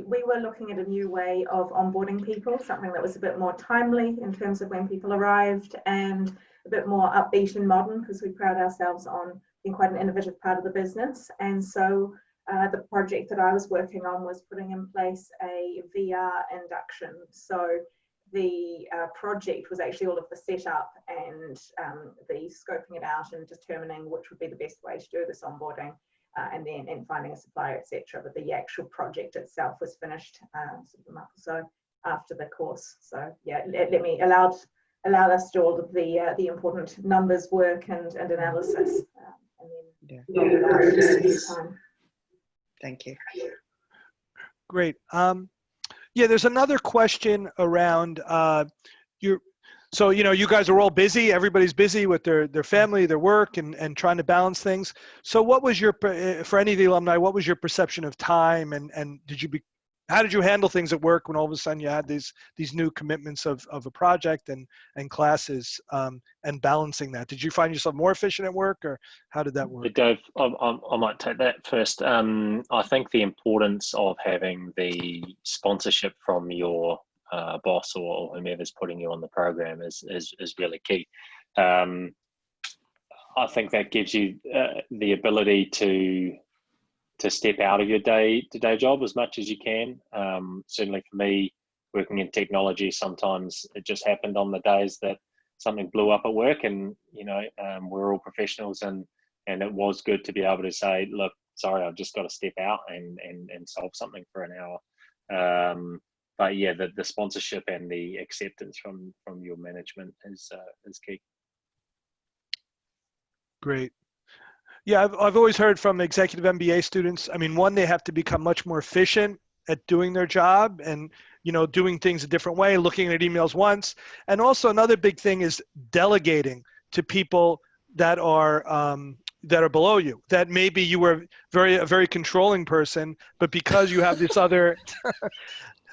we were looking at a new way of onboarding people, something that was a bit more timely in terms of when people arrived, and a bit more upbeat and modern, because we pride ourselves on being quite an innovative part of the business. And so the project that I was working on was putting in place a VR induction. So the project was actually all of the setup and the scoping it out and determining which would be the best way to do this onboarding, and finding a supplier, etc. But the actual project itself was finished sort of a month or so after the course. So yeah, allowed us to do all of the important numbers work and analysis, and then time. Thank you. Great. Yeah, there's another question around so you guys are all busy. Everybody's busy with their family, their work, and trying to balance things. So what was for any of the alumni, what was your perception of time, and how did you handle things at work when all of a sudden you had these new commitments of a project and classes, and balancing that? Did you find yourself more efficient at work, or how did that work? Dave, I might take that first. I think the importance of having the sponsorship from your boss or whomever's putting you on the program is really key. I think that gives you the ability to step out of your day-to-day job as much as you can. Certainly for me, working in technology, sometimes it just happened on the days that something blew up at work, and we're all professionals, and it was good to be able to say, look, sorry, I've just got to step out and solve something for an hour. But yeah, the sponsorship and the acceptance from your management is key. Great. Yeah, I've always heard from executive MBA students, I mean, one, they have to become much more efficient at doing their job and, doing things a different way, looking at emails once. And also another big thing is delegating to people that are below you, that maybe you were a very controlling person, but because you have this other,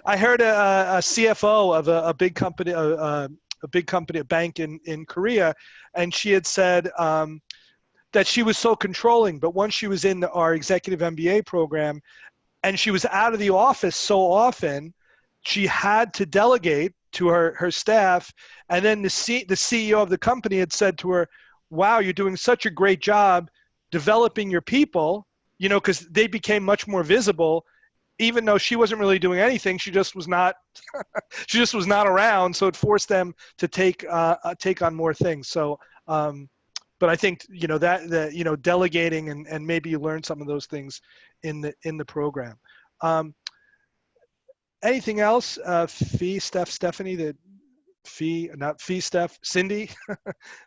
I heard a CFO of a big company, a bank in Korea, and she had said, that she was so controlling, but once she was in our executive MBA program and she was out of the office so often, she had to delegate to her staff. And then the CEO of the company had said to her, wow, you're doing such a great job. developing your people, you know, because they became much more visible, even though she wasn't really doing anything. She just was not, she just was not around. So it forced them to take on more things. So, but I think, you know, that you know, delegating and maybe you learn some of those things in the program. Anything else, Fee, Steph, Stephanie, that Steph, Cindy,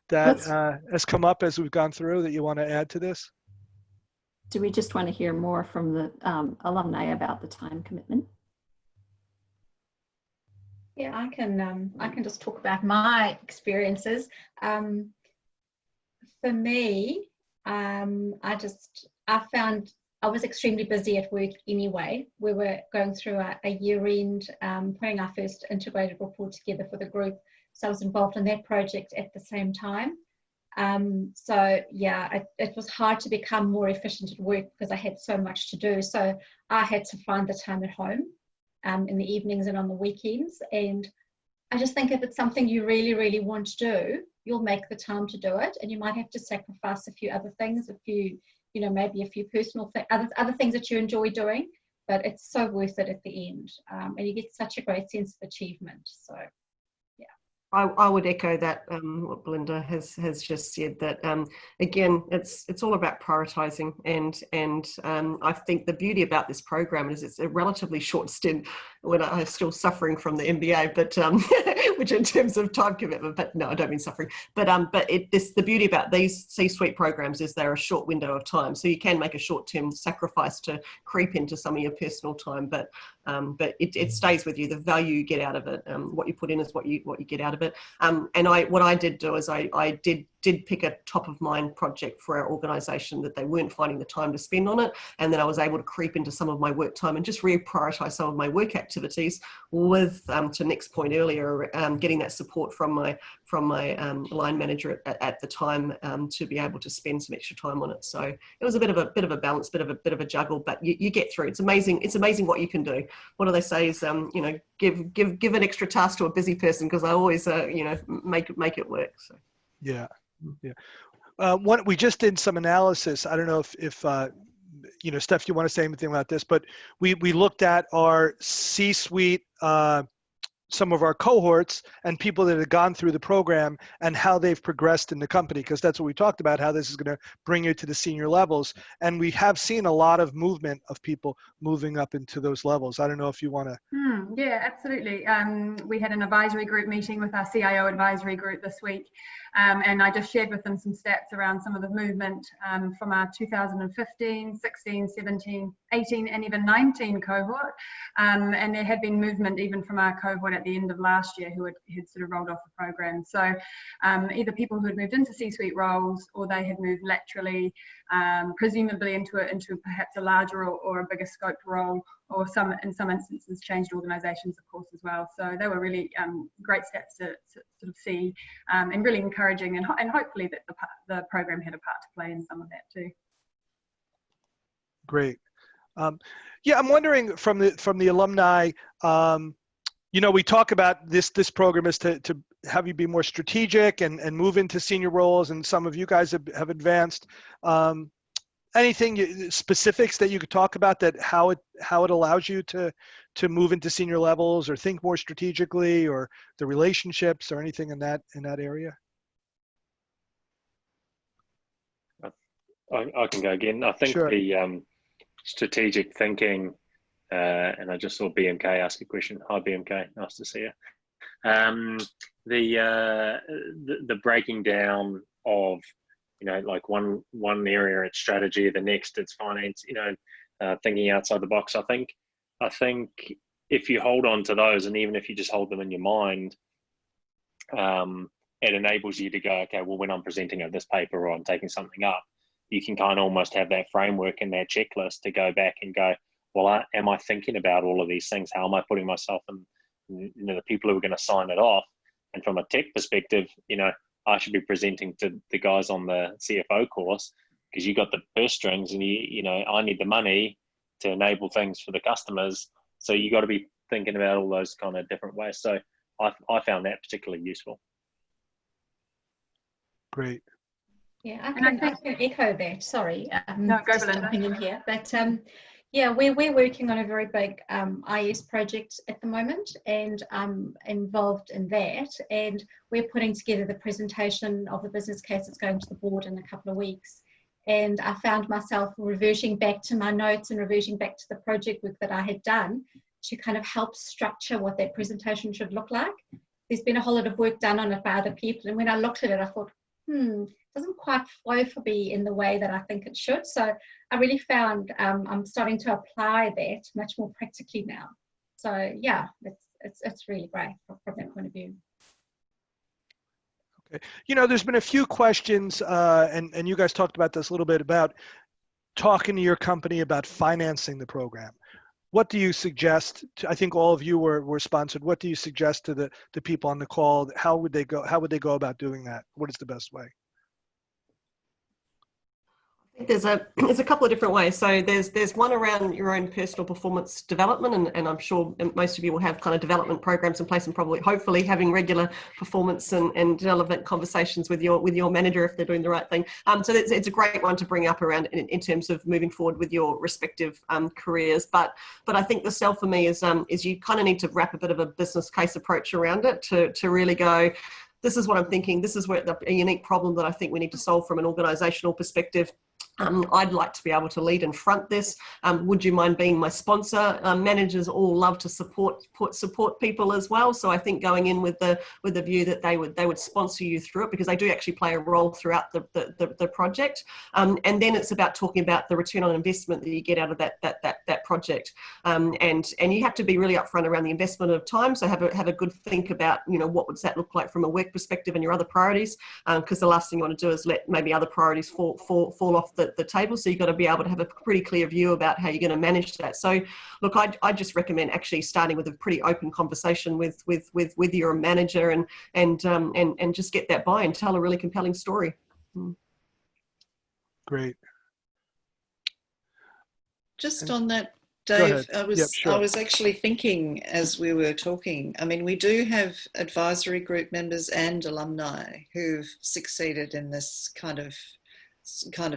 that has come up as we've gone through that you want to add to this? Do we just want to hear more from the alumni about the time commitment? Yeah, I can just talk about my experiences. For me, I found I was extremely busy at work anyway. We were going through a year-end, putting our first integrated report together for the group. So I was involved in that project at the same time. So yeah, it was hard to become more efficient at work because I had so much to do. So I had to find the time at home in the evenings and on the weekends. And I just think if it's something you really, really want to do, you'll make the time to do it. And you might have to sacrifice a few other things, you know, maybe a few personal things, other things that you enjoy doing, but it's so worth it at the end. And you get such a great sense of achievement. So I would echo that, what Belinda has just said, that again, it's all about prioritizing, and I think the beauty about this program is it's a relatively short stint when I'm still suffering from the MBA, but which in terms of time commitment, but no, I don't mean suffering, but the beauty about these C-suite programs is they're a short window of time, so you can make a short-term sacrifice to creep into some of your personal time, but it stays with you. The value you get out of it, what you put in is what you get out of it. And what I did do is I did pick a top of mind project for our organisation that they weren't finding the time to spend on it, and then I was able to creep into some of my work time and just reprioritise some of my work activities with, to Nick's point earlier, getting that support from my line manager at the time to be able to spend some extra time on it. So it was a bit of a balance, bit of a juggle, but you get through. It's amazing. It's amazing what you can do. What do they say is, you know, give an extra task to a busy person, because I always, you know, make it work. So. Yeah. We just did some analysis. I don't know if you know, Steph, you want to say anything about this, but we looked at our C-suite, some of our cohorts and people that have gone through the program and how they've progressed in the company, because that's what we talked about, how this is going to bring you to the senior levels. And we have seen a lot of movement of people moving up into those levels. I don't know if you want to. Yeah, absolutely. We had an advisory group meeting with our CIO advisory group this week, and I just shared with them some stats around some of the movement from our 2015, 16, 17, 18, and even 19 cohort. And there had been movement even from our cohort at the end of last year who had sort of rolled off the program. So either people who had moved into C-suite roles, or they had moved laterally, presumably into perhaps a larger or a bigger scoped role, or in some instances changed organisations, of course, as well. So they were really great stats to sort of see, and really encouraging, and hopefully that the program had a part to play in some of that too. Great. Yeah, I'm wondering from the alumni, you know, we talk about this program is to have you be more strategic and move into senior roles, and some of you guys have advanced. Anything specifics that you could talk about, that how it allows you to move into senior levels or think more strategically, or the relationships or anything in that area? I can go again. I think Sure. the strategic thinking, and I just saw BMK ask a question. Hi BMK, nice to see you. The breaking down of, you know, like one area it's strategy, the next it's finance, you know, thinking outside the box. I think if you hold on to those, and even if you just hold them in your mind, it enables you to go, okay, well, when I'm presenting of this paper or I'm taking something up, you can kind of almost have that framework and that checklist to go back and go, well, am I thinking about all of these things? How am I putting myself in, you know, the people who are going to sign it off? And from a tech perspective, you know, I should be presenting to the guys on the CFO course, because you got the purse strings, and you know, I need the money to enable things for the customers. So you got to be thinking about all those kind of different ways. So I found that particularly useful. Great. Yeah, I can echo that. Sorry, No, go just Belinda. jumping in here. But yeah, we're working on a very big IS project at the moment, and I'm involved in that. And we're putting together the presentation of the business case that's going to the board in a couple of weeks. And I found myself reverting back to my notes and reverting back to the project work that I had done to kind of help structure what that presentation should look like. There's been a whole lot of work done on it by other people, and when I looked at it, I thought, it doesn't quite flow for me in the way that I think it should. So I really found I'm starting to apply that much more practically now. So yeah, it's really great from that point of view. Okay. You know, there's been a few questions, and you guys talked about this a little bit, about talking to your company about financing the program. What do you suggest? I think all of you were sponsored. What do you suggest to the people on the call? How would they go about doing that? What is the best way? I think there's a couple of different ways. So there's one around your own personal performance development, and I'm sure most of you will have kind of development programs in place, and probably hopefully having regular performance and relevant conversations with your manager if they're doing the right thing. So it's a great one to bring up around in terms of moving forward with your respective careers. But I think the sell for me is you kind of need to wrap a bit of a business case approach around it to really go, this is what I'm thinking. This is a unique problem that I think we need to solve from an organizational perspective. I'd like to be able to lead and front this. Would you mind being my sponsor? Managers all love to support people as well. So I think going in with the view that they would sponsor you through it, because they do actually play a role throughout the project. And then it's about talking about the return on investment that you get out of that project. And you have to be really upfront around the investment of time. So have a good think about, you know, what would that look like from a work perspective and your other priorities, because the last thing you want to do is let maybe other priorities fall off the table. So you've got to be able to have a pretty clear view about how you're going to manage that. So look, I just recommend actually starting with a pretty open conversation with your manager and just get that buy-in, tell a really compelling story. Great. Just on that, Dave, I Sure. was actually thinking as we were talking, I mean, we do have advisory group members and alumni who've succeeded in this kind of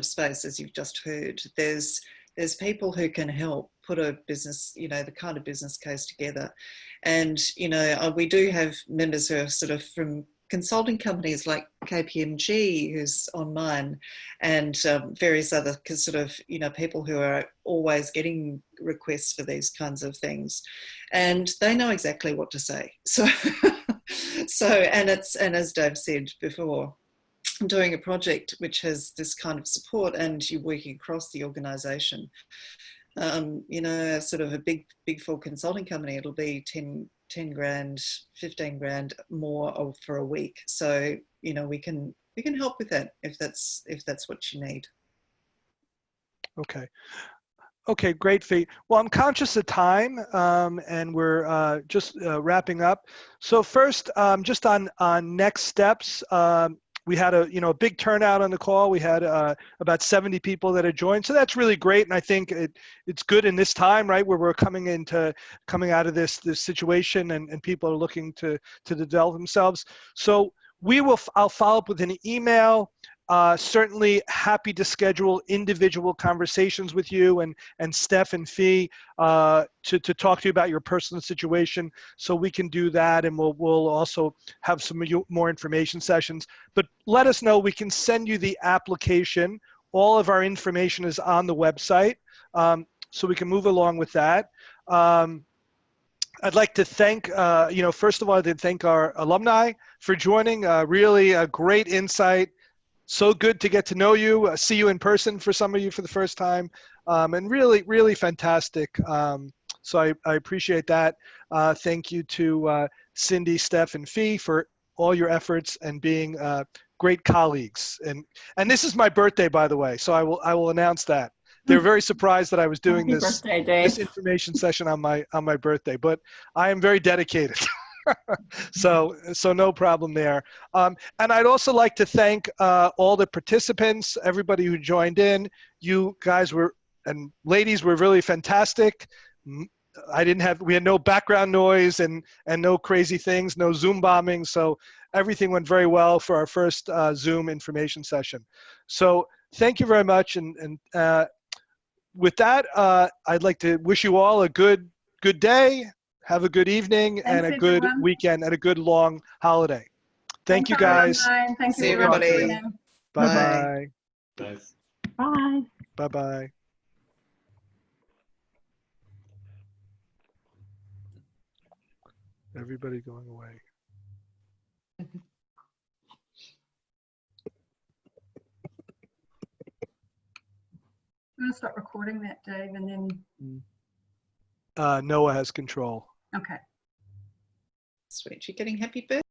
space, as you've just heard. There's people who can help put a business, you know, the kind of business case together. And, you know, we do have members who are sort of from consulting companies like KPMG, who's on mine, and various other sort of, you know, people who are always getting requests for these kinds of things. And they know exactly what to say. So, and as Dave said before, doing a project which has this kind of support and you're working across the organisation, you know, sort of a big four consulting company, it'll be 10 grand, 15 grand more for a week. So, you know, we can help with that if that's what you need. Okay, great, Fee. Well, I'm conscious of time, and we're just wrapping up. So first, just on next steps, we had a big turnout on the call. We had about 70 people that had joined, so that's really great. And I think it's good in this time, right, where we're coming out of this situation, and people are looking to develop themselves. So I'll follow up with an email. Certainly happy to schedule individual conversations with you and Steph and Fee to talk to you about your personal situation. So we can do that, and we'll also have some more information sessions. But let us know. We can send you the application. All of our information is on the website, so we can move along with that. I'd like to thank, first of all, I'd thank our alumni for joining. Really a great insight. So good to get to know you, see you in person for some of you for the first time, and really, really fantastic. So I appreciate that. Thank you to Cindy, Steph, and Fee for all your efforts and being great colleagues. And this is my birthday, by the way, so I will announce that. They're very surprised that I was doing this information session on my birthday, but I am very dedicated. So no problem there. And I'd also like to thank all the participants, everybody who joined in. You guys and ladies were really fantastic. we had no background noise and no crazy things, no Zoom bombing. So everything went very well for our first Zoom information session. So thank you very much. And with that, I'd like to wish you all a good day. Have a good evening. Thanks, And a good everyone. weekend and a good long holiday. Thank you, guys. Thank See you, everybody. Bye-bye. Bye. Bye-bye. Everybody going away. I'm going to stop recording that, Dave, and then. Noah has control. Okay. Sweet. You're getting happy birthday.